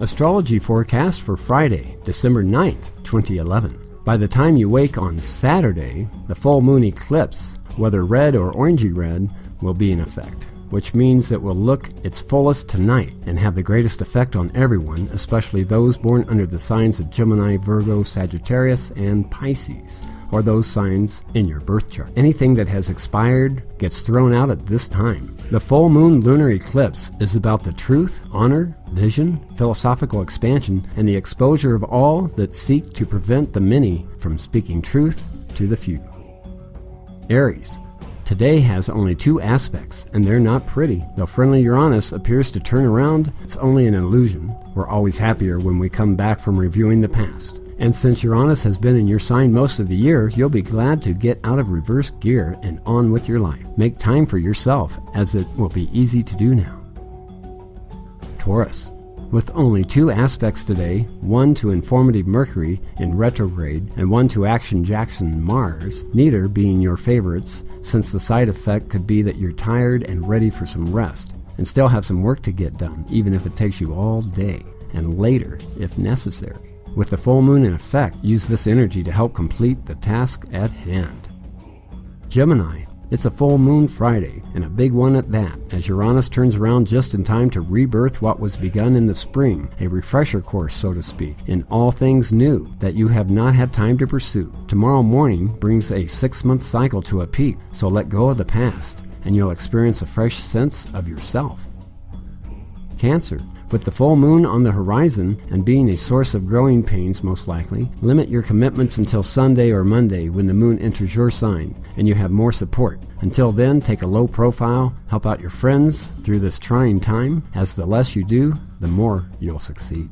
Astrology forecast for Friday, December 9th, 2011. By the time you wake on Saturday, the full moon eclipse, whether red or orangey red, will be in effect, which means it will look its fullest tonight and have the greatest effect on everyone, especially those born under the signs of Gemini, Virgo, Sagittarius, and Pisces, or those signs in your birth chart. Anything that has expired gets thrown out at this time. The full moon lunar eclipse is about the truth, honor, vision, philosophical expansion, and the exposure of all that seek to prevent the many from speaking truth to the few. Aries. Today has only two aspects, and they're not pretty. Though friendly Uranus appears to turn around, it's only an illusion. We're always happier when we come back from reviewing the past. And since Uranus has been in your sign most of the year, you'll be glad to get out of reverse gear and on with your life. Make time for yourself, as it will be easy to do now. Taurus. With only two aspects today, one to informative Mercury in retrograde and one to Action Jackson Mars, neither being your favorites, since the side effect could be that you're tired and ready for some rest, and still have some work to get done, even if it takes you all day, and later if necessary. With the full moon in effect, use this energy to help complete the task at hand. Gemini. It's a full moon Friday, and a big one at that, as Uranus turns around just in time to rebirth what was begun in the spring, a refresher course, so to speak, in all things new that you have not had time to pursue. Tomorrow morning brings a 6-month cycle to a peak, so let go of the past, and you'll experience a fresh sense of yourself. Cancer. With the full moon on the horizon and being a source of growing pains most likely, limit your commitments until Sunday or Monday when the moon enters your sign and you have more support. Until then, take a low profile, help out your friends through this trying time, as the less you do, the more you'll succeed.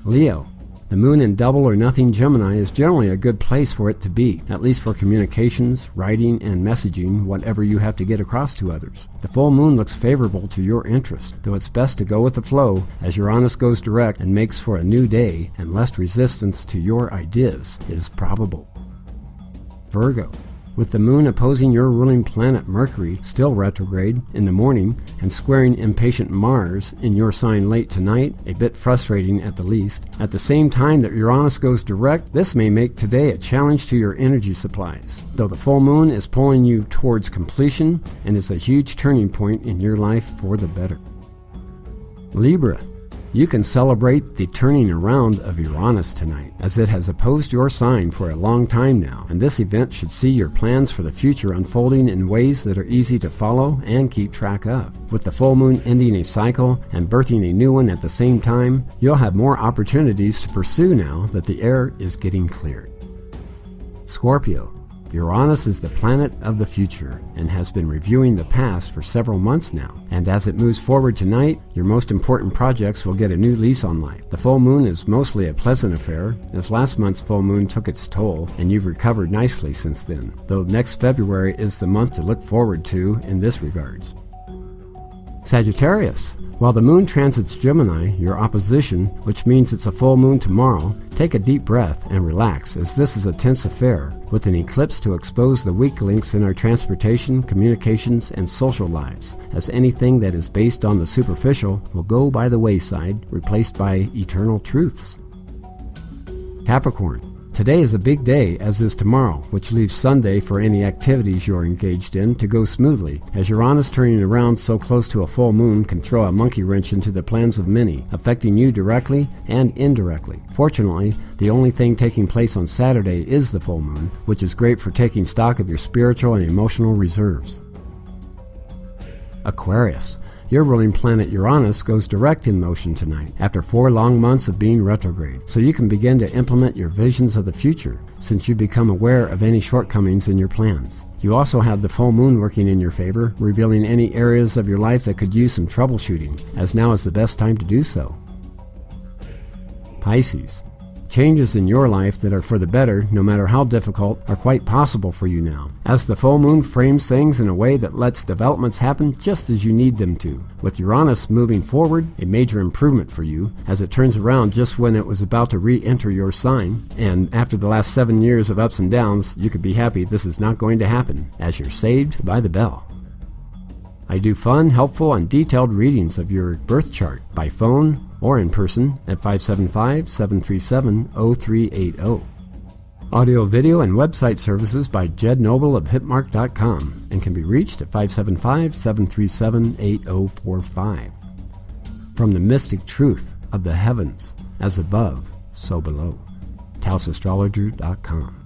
Leo. The moon in double or nothing Gemini is generally a good place for it to be, at least for communications, writing, and messaging, whatever you have to get across to others. The full moon looks favorable to your interest, though it's best to go with the flow, as Uranus goes direct and makes for a new day, and less resistance to your ideas is probable. Virgo. With the moon opposing your ruling planet Mercury, still retrograde, in the morning, and squaring impatient Mars in your sign late tonight, a bit frustrating at the least. At the same time that Uranus goes direct, this may make today a challenge to your energy supplies, though the full moon is pulling you towards completion and is a huge turning point in your life for the better. Libra. You can celebrate the turning around of Uranus tonight, as it has opposed your sign for a long time now, and this event should see your plans for the future unfolding in ways that are easy to follow and keep track of. With the full moon ending a cycle and birthing a new one at the same time, you'll have more opportunities to pursue now that the air is getting cleared. Scorpio. Uranus is the planet of the future and has been reviewing the past for several months now, and as it moves forward tonight, your most important projects will get a new lease on life. The full moon is mostly a pleasant affair, as last month's full moon took its toll, and you've recovered nicely since then, though next February is the month to look forward to in this regards. Sagittarius. While the moon transits Gemini, your opposition, which means it's a full moon tomorrow, take a deep breath and relax, as this is a tense affair, with an eclipse to expose the weak links in our transportation, communications, and social lives, as anything that is based on the superficial will go by the wayside, replaced by eternal truths. Capricorn. Today is a big day, as is tomorrow, which leaves Sunday for any activities you're engaged in to go smoothly, as Uranus turning around so close to a full moon can throw a monkey wrench into the plans of many, affecting you directly and indirectly. Fortunately, the only thing taking place on Saturday is the full moon, which is great for taking stock of your spiritual and emotional reserves. Aquarius. Your ruling planet Uranus goes direct in motion tonight after 4 long months of being retrograde, so you can begin to implement your visions of the future since you become aware of any shortcomings in your plans. You also have the full moon working in your favor, revealing any areas of your life that could use some troubleshooting, as now is the best time to do so. Pisces. Changes in your life that are for the better, no matter how difficult, are quite possible for you now, as the full moon frames things in a way that lets developments happen just as you need them to. With Uranus moving forward, a major improvement for you, as it turns around just when it was about to re-enter your sign, and after the last 7 years of ups and downs, you could be happy this is not going to happen, as you're saved by the bell. I do fun, helpful, and detailed readings of your birth chart by phone, or in person at 575-737-0380. Audio, video, and website services by Jed Noble of Hitmark.com and can be reached at 575-737-8045. From the mystic truth of the heavens, as above, so below. TaosAstrologer.com.